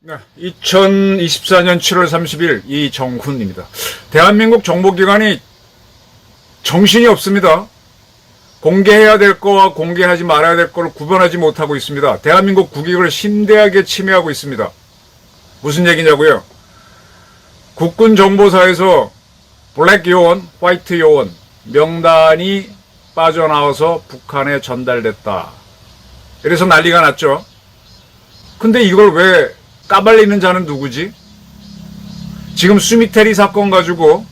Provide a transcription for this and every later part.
네, 2024년 7월 30일 이정훈입니다. 대한민국 정보기관이 정신이 없습니다. 공개해야 될 거와 공개하지 말아야 될 거를 구분하지 못하고 있습니다. 대한민국 국익을 심대하게 침해하고 있습니다. 무슨 얘기냐고요? 국군정보사에서 블랙 요원, 화이트 요원 명단이 빠져나와서 북한에 전달됐다. 이래서 난리가 났죠. 근데 이걸 왜 까발리는 자는 누구지? 지금 수미테리 사건 가지고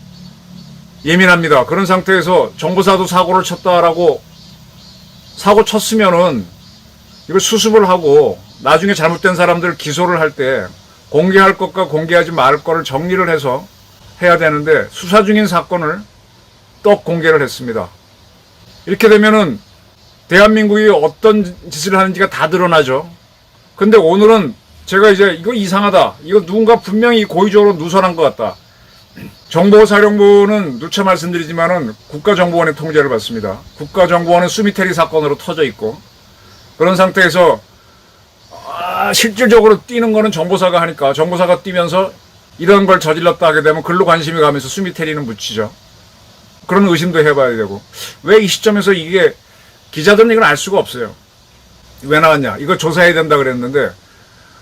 예민합니다. 그런 상태에서 정보사도 사고를 쳤다라고 사고 쳤으면은 이걸 수습을 하고 나중에 잘못된 사람들 기소를 할 때 공개할 것과 공개하지 말 거를 정리를 해서 해야 되는데 수사 중인 사건을 떡 공개를 했습니다. 이렇게 되면은 대한민국이 어떤 짓을 하는지가 다 드러나죠. 근데 오늘은 제가 이제 이거 이상하다. 이거 누군가 분명히 고의적으로 누설한 것 같다. 정보사령부는 누차 말씀드리지만은 국가정보원의 통제를 받습니다. 국가정보원은 수미테리 사건으로 터져 있고 그런 상태에서 실질적으로 뛰는 거는 정보사가 하니까 정보사가 뛰면서 이런 걸 저질렀다 하게 되면 글로 관심이 가면서 수미테리는 묻히죠. 그런 의심도 해봐야 되고 왜 이 시점에서 이게 기자들은 이걸 알 수가 없어요. 왜 나왔냐? 이거 조사해야 된다 그랬는데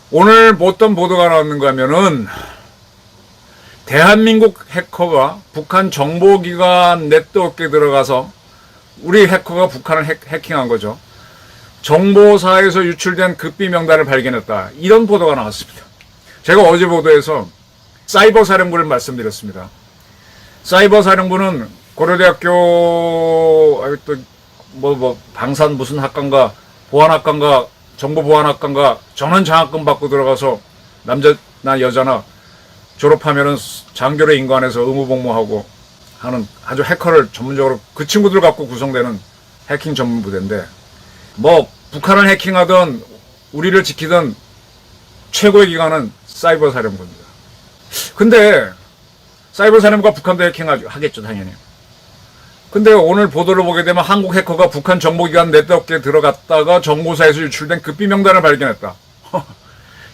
오늘 어떤 보도가 나왔는가 하면은 대한민국 해커가 북한 정보기관 네트워크에 들어가서 우리 해커가 북한을 해킹한 거죠. 정보사에서 유출된 급비 명단을 발견했다. 이런 보도가 나왔습니다. 제가 어제 보도에서 사이버사령부를 말씀드렸습니다. 사이버사령부는 고려대학교 방산 무슨 학과인가 보안학과인가 정보보안학과인가 전원 장학금 받고 들어가서 남자나 여자나 졸업하면은 장교의 인관에서 의무복무하고 하는 아주 해커를 전문적으로 그 친구들 갖고 구성되는 해킹 전문 부대인데 북한을 해킹하던 우리를 지키던 최고의 기관은 사이버사령부입니다. 근데 사이버사령부가 북한도 해킹하겠죠 당연히. 근데 오늘 보도를 보게 되면 한국 해커가 북한 정보기관 네트워크에 들어갔다가 정보사에서 유출된 급비 명단을 발견했다.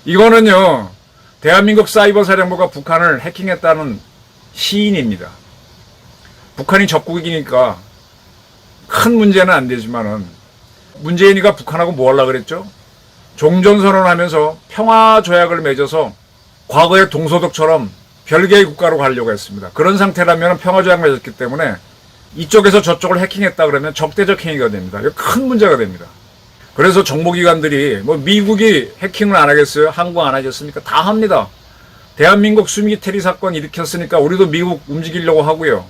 이거는요 대한민국 사이버사령부가 북한을 해킹했다는 시인입니다. 북한이 적국이니까 큰 문제는 안 되지만은 문재인이가 북한하고 뭐 하려고 그랬죠? 종전선언을 하면서 평화조약을 맺어서 과거의 동소독처럼 별개의 국가로 가려고 했습니다. 그런 상태라면 평화조약 맺었기 때문에 이쪽에서 저쪽을 해킹했다 그러면 적대적 행위가 됩니다. 이거 큰 문제가 됩니다. 그래서 정보기관들이 미국이 해킹을 안 하겠어요? 한국 안 하겠습니까? 다 합니다. 대한민국 수미테리 사건 일으켰으니까 우리도 미국 움직이려고 하고요.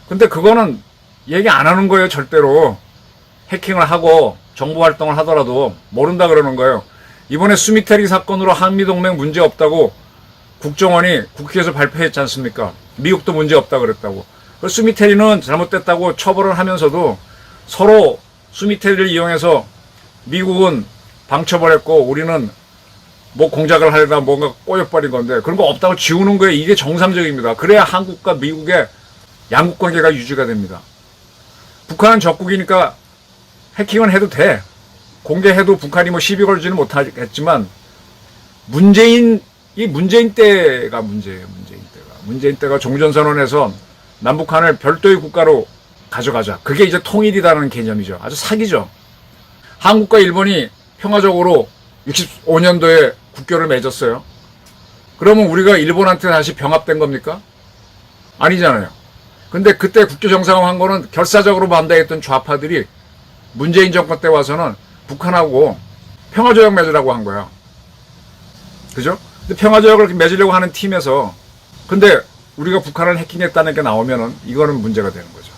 근데 그거는 얘기 안 하는 거예요, 절대로. 해킹을 하고 정보활동을 하더라도 모른다 그러는 거예요. 이번에 수미테리 사건으로 한미동맹 문제 없다고 국정원이 국회에서 발표했지 않습니까? 미국도 문제 없다 그랬다고. 수미테리는 잘못됐다고 처벌을 하면서도 서로 수미테리를 이용해서 미국은 방처벌했고 우리는 공작을 하려다 뭔가 꼬여버린 건데 그런 거 없다고 지우는 거예요. 이게 정상적입니다. 그래야 한국과 미국의 양국 관계가 유지가 됩니다. 북한은 적국이니까 해킹은 해도 돼. 공개해도 북한이 시비 걸지는 못하겠지만 문재인 때가 문제예요. 문재인 때가 종전선언에서 남북한을 별도의 국가로 가져가자. 그게 이제 통일이라는 개념이죠. 아주 사기죠. 한국과 일본이 평화적으로 65년도에 국교를 맺었어요. 그러면 우리가 일본한테 다시 병합된 겁니까? 아니잖아요. 근데 그때 국교 정상화한 거는 결사적으로 반대했던 좌파들이 문재인 정권 때 와서는 북한하고 평화조약 맺으라고 한 거야. 그죠? 근데 평화조약을 맺으려고 하는 팀에서 근데 우리가 북한을 해킹했다는 게 나오면은 이거는 문제가 되는 거죠.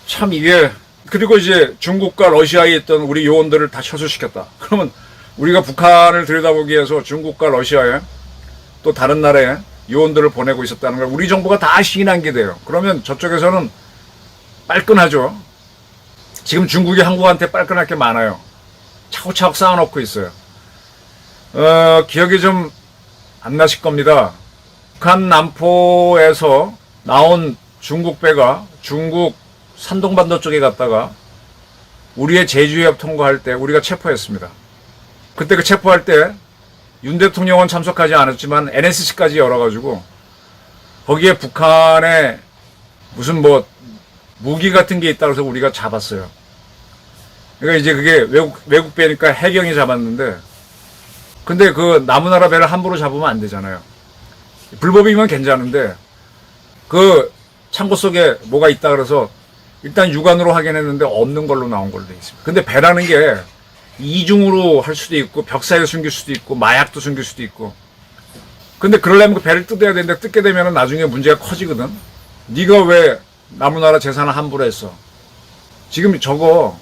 참 이게 그리고 이제 중국과 러시아에 있던 우리 요원들을 다 철수시켰다. 그러면 우리가 북한을 들여다보기 위해서 중국과 러시아에 또 다른 나라에 요원들을 보내고 있었다는 걸 우리 정부가 다 시인한 게 돼요. 그러면 저쪽에서는 빨끈하죠. 지금 중국이 한국한테 빨끈할 게 많아요. 차곡차곡 쌓아놓고 있어요. 기억이 좀 안 나실 겁니다. 북한 남포에서 나온 중국 배가 중국 산동반도 쪽에 갔다가 우리의 제주해협 통과할 때 우리가 체포했습니다. 그때 그 체포할 때 윤 대통령은 참석하지 않았지만 NSC까지 열어가지고 거기에 북한의 무슨 뭐 무기 같은 게 있다고 해서 우리가 잡았어요. 그러니까 이제 그게 외국 배니까 해경이 잡았는데, 근데 그 남우나라 배를 함부로 잡으면 안 되잖아요. 불법이면 괜찮은데 그 창고 속에 뭐가 있다 그래서 일단 육안으로 확인했는데 없는 걸로 나온 걸로 돼 있습니다. 근데 배라는 게 이중으로 할 수도 있고 벽사에 숨길 수도 있고 마약도 숨길 수도 있고. 근데 그러려면 그 배를 뜯어야 되는데 뜯게 되면 나중에 문제가 커지거든. 네가 왜 남우나라 재산을 함부로 했어? 지금 저거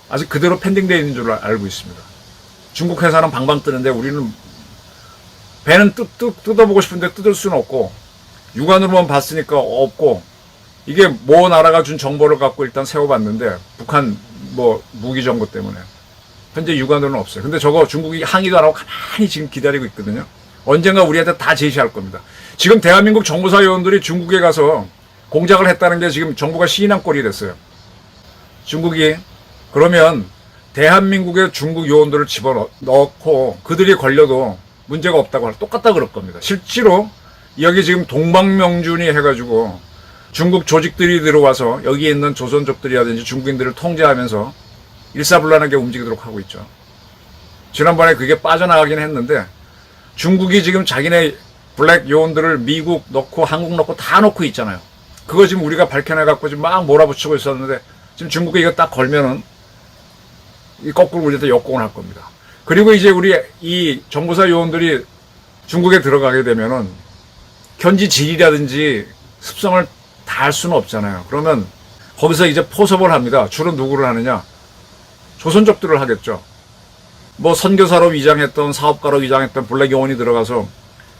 아직 그대로 펜딩되어 있는 줄 알고 있습니다. 중국 회사는 방방 뜨는데 우리는 배는 뜯어보고 싶은데 뜯을 수는 없고 육안으로만 봤으니까 없고, 이게 모 나라가 준 정보를 갖고 일단 세워봤는데 북한 뭐 무기 정보 때문에 현재 육안으로는 없어요. 근데 저거 중국이 항의도 안 하고 가만히 지금 기다리고 있거든요. 언젠가 우리한테 다 제시할 겁니다. 지금 대한민국 정보사 요원들이 중국에 가서 공작을 했다는 게 지금 정부가 시인한 꼴이 됐어요. 중국이 그러면 대한민국의 중국 요원들을 집어넣고 그들이 걸려도 문제가 없다고 똑같다 그럴 겁니다. 실제로 여기 지금 동방명준이 해가지고 중국 조직들이 들어와서 여기 있는 조선족들이라든지 중국인들을 통제하면서 일사불란하게 움직이도록 하고 있죠. 지난번에 그게 빠져나가긴 했는데 중국이 지금 자기네 블랙 요원들을 미국 넣고 한국 넣고 다 넣고 있잖아요. 그거 지금 우리가 밝혀내갖고 지금 막 몰아붙이고 있었는데 지금 중국이 이거 딱 걸면은 이 거꾸로 우리한테 역공을 할 겁니다. 그리고 이제 우리 이 정보사 요원들이 중국에 들어가게 되면은 현지 지리라든지 습성을 다 할 수는 없잖아요. 그러면 거기서 이제 포섭을 합니다. 주로 누구를 하느냐? 조선족들을 하겠죠. 뭐 선교사로 위장했던 사업가로 위장했던 블랙 요원이 들어가서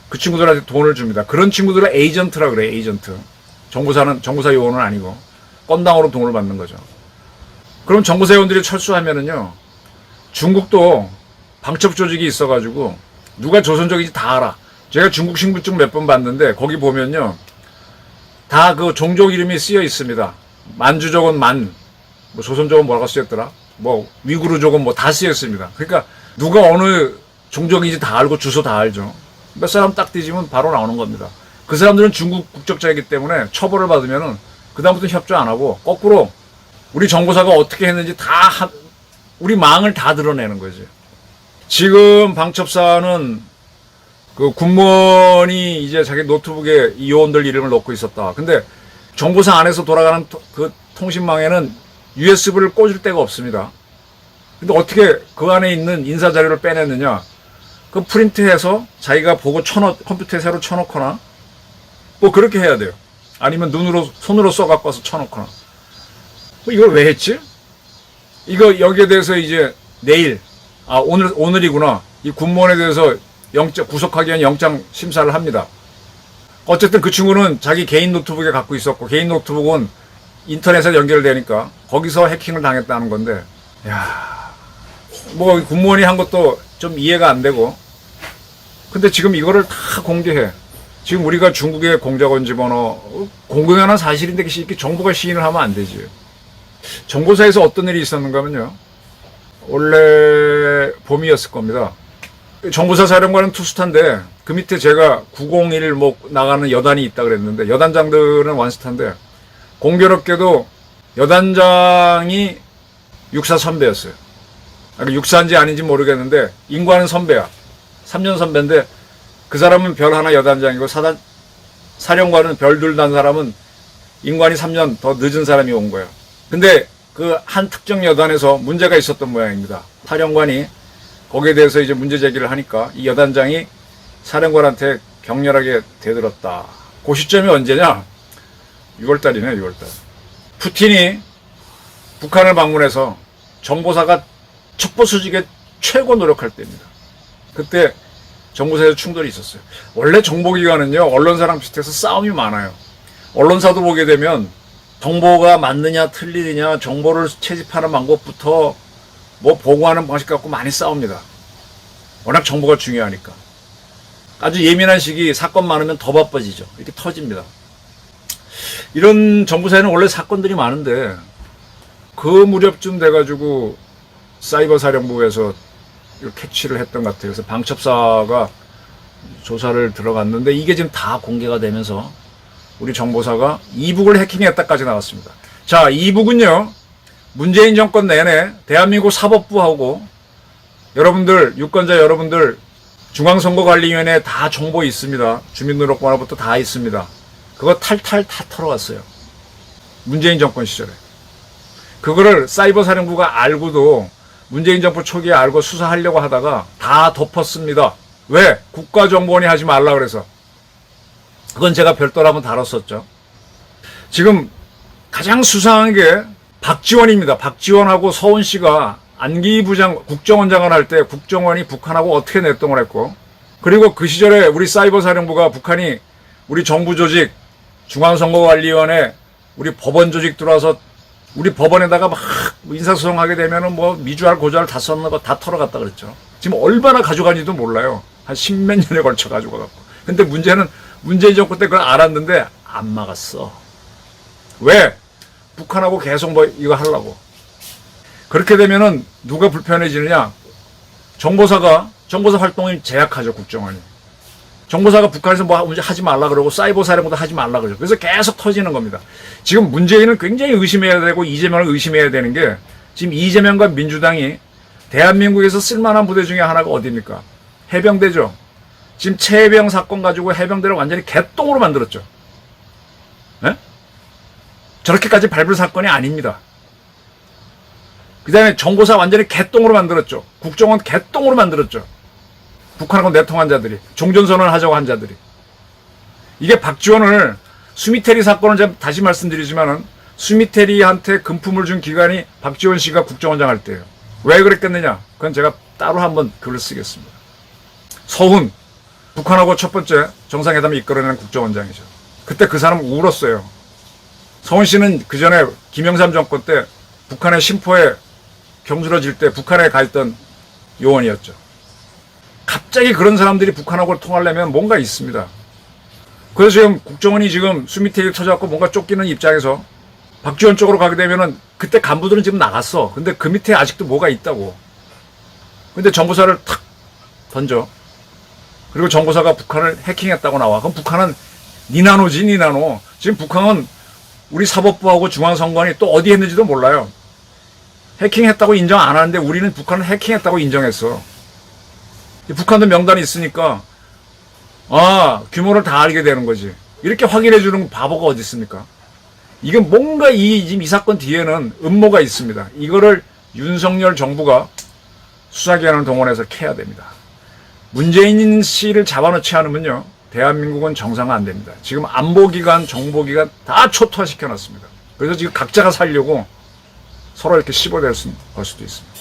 그 친구들한테 돈을 줍니다. 그런 친구들을 에이전트라 그래요. 에이전트. 정보사 요원은 아니고 건당으로 돈을 받는 거죠. 그럼 정보사 요원들이 철수하면은요, 중국도 방첩 조직이 있어가지고 누가 조선족인지 다 알아. 제가 중국 신분증 몇 번 봤는데 거기 보면요, 다 그 종족 이름이 쓰여 있습니다. 만주족은 뭐 조선족은 뭐라고 쓰였더라? 뭐 위구르족은 뭐 다 쓰여 있습니다. 그러니까 누가 어느 종족인지 다 알고 주소 다 알죠. 몇 사람 딱 뒤지면 바로 나오는 겁니다. 그 사람들은 중국 국적자이기 때문에 처벌을 받으면은 그다음부터는 협조 안 하고 거꾸로 우리 정보사가 어떻게 했는지 우리 망을 다 드러내는 거지. 지금 방첩사는 그 군무원이 이제 자기 노트북에 이 요원들 이름을 넣고 있었다. 근데 정보사 안에서 돌아가는 그 통신망에는 USB를 꽂을 데가 없습니다. 근데 어떻게 그 안에 있는 인사 자료를 빼냈느냐? 그 프린트해서 자기가 보고 컴퓨터에 새로 쳐놓거나 뭐 그렇게 해야 돼요. 아니면 손으로 써갖고 와서 쳐놓거나. 뭐 이걸 왜 했지? 이거 여기에 대해서 이제 내일, 오늘이구나. 이 군무원에 대해서 구속하기 위한 영장 심사를 합니다. 어쨌든 그 친구는 자기 개인 노트북에 갖고 있었고, 개인 노트북은 인터넷에 연결되니까 거기서 해킹을 당했다는 건데, 뭐 군무원이 한 것도 좀 이해가 안 되고, 근데 지금 이거를 다 공개해. 지금 우리가 중국의 공작원 집어넣어. 공공연한 사실인데 이렇게 정부가 시인을 하면 안 되지. 정보사에서 어떤 일이 있었는가 하면요, 원래 봄이었을 겁니다. 정보사 사령관은 투스타인데 그 밑에 제가 901 뭐 나가는 여단이 있다 그랬는데, 여단장들은 원스타인데 공교롭게도 여단장이 육사 선배였어요. 육사인지 아닌지 모르겠는데 인과는 선배야. 3년 선배인데 그 사람은 별 하나 여단장이고 사령관은 별 둘 단 사람은 인관이 3년 더 늦은 사람이 온 거예요. 근데 그 한 특정 여단에서 문제가 있었던 모양입니다. 사령관이 거기에 대해서 이제 문제 제기를 하니까 이 여단장이 사령관한테 격렬하게 대들었다. 그 시점이 언제냐? 6월달이네, 6월달. 푸틴이 북한을 방문해서 정보사가 첩보수직에 최고 노력할 때입니다. 그때 정보사에서 충돌이 있었어요. 원래 정보기관은요, 언론사랑 비슷해서 싸움이 많아요. 언론사도 보게 되면 정보가 맞느냐 틀리느냐, 정보를 채집하는 방법부터 뭐 보고하는 방식 갖고 많이 싸웁니다. 워낙 정보가 중요하니까. 아주 예민한 시기 사건 많으면 더 바빠지죠. 이렇게 터집니다. 이런 정부사에는 원래 사건들이 많은데 그 무렵쯤 돼가지고 사이버 사령부에서 캐치를 했던 것 같아요. 그래서 방첩사가 조사를 들어갔는데 이게 지금 다 공개가 되면서 우리 정보사가 이북을 해킹했다까지 나왔습니다. 자, 이북은요, 문재인 정권 내내 대한민국 사법부하고 여러분들, 유권자 여러분들, 중앙선거관리위원회에 다 정보 있습니다. 주민등록번호부터 다 있습니다. 그거 탈탈 다 털어왔어요. 문재인 정권 시절에. 그거를 사이버 사령부가 알고도 문재인 정부 초기에 알고 수사하려고 하다가 다 덮었습니다. 왜? 국가정보원이 하지 말라 그래서. 그건 제가 별도로 한번 다뤘었죠. 지금 가장 수상한 게 박지원입니다. 박지원하고 서훈씨가 안기 부장 국정원장을 할 때 국정원이 북한하고 어떻게 내통을 했고, 그리고 그 시절에 우리 사이버 사령부가 북한이 우리 정부 조직, 중앙선거관리위원회, 우리 법원 조직 들어와서 우리 법원에다가 막 인사소송하게 되면은 뭐 미주알 고주알 다 썼는 거 다 털어갔다 그랬죠. 지금 얼마나 가져간지도 몰라요. 한 십몇 년에 걸쳐 가지고 갖고. 근데 문제는 문재인 정권 때 그걸 알았는데 안 막았어. 왜? 북한하고 계속 뭐 이거 하려고. 그렇게 되면은 누가 불편해지느냐? 정보사 활동을 제약하죠, 국정원이. 정보사가 북한에서 뭐 하지 말라 그러고 사이버 사령부도 하지 말라 그러죠. 그래서 계속 터지는 겁니다. 지금 문재인은 굉장히 의심해야 되고 이재명을 의심해야 되는 게, 지금 이재명과 민주당이 대한민국에서 쓸만한 부대 중에 하나가 어디입니까? 해병대죠. 지금 최해병 사건 가지고 해병대를 완전히 개똥으로 만들었죠. 네? 저렇게까지 밟을 사건이 아닙니다. 그 다음에 정보사 완전히 개똥으로 만들었죠. 국정원 개똥으로 만들었죠. 북한하고 내통한 자들이, 종전선언을 하자고 한 자들이. 이게 박지원을, 수미테리 사건을 제가 다시 말씀드리지만은, 수미테리한테 금품을 준 기관이 박지원 씨가 국정원장 할 때예요. 왜 그랬겠느냐? 그건 제가 따로 한번 글을 쓰겠습니다. 서훈, 북한하고 첫 번째 정상회담을 이끌어낸 국정원장이죠. 그때 그 사람 울었어요. 서훈 씨는 그 전에 김영삼 정권 때 북한의 심포에 경스러질 때 북한에 가 있던 요원이었죠. 갑자기 그런 사람들이 북한하고 통하려면 뭔가 있습니다. 그래서 지금 국정원이 지금 수미테리 터져갖고 뭔가 쫓기는 입장에서 박지원 쪽으로 가게 되면은, 그때 간부들은 지금 나갔어. 근데 그 밑에 아직도 뭐가 있다고. 근데 정보사를 탁 던져. 그리고 정보사가 북한을 해킹했다고 나와. 그럼 북한은 니나노지, 니나노. 지금 북한은 우리 사법부하고 중앙선관위 또 어디 했는지도 몰라요. 해킹했다고 인정 안 하는데 우리는 북한을 해킹했다고 인정했어. 북한도 명단이 있으니까 규모를 다 알게 되는 거지. 이렇게 확인해 주는 바보가 어디 있습니까? 이건 뭔가 지금 이 사건 뒤에는 음모가 있습니다. 이거를 윤석열 정부가 수사기관을 동원해서 캐야 됩니다. 문재인 씨를 잡아놓지 않으면요, 대한민국은 정상화 안 됩니다. 지금 안보기관, 정보기관 다 초토화시켜 놨습니다. 그래서 지금 각자가 살려고 서로 이렇게 씹어댈 수도 있습니다.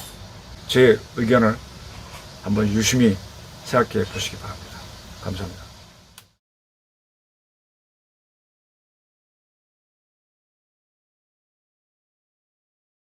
제 의견을 한번 유심히 생각해 보시기 바랍니다. 감사합니다.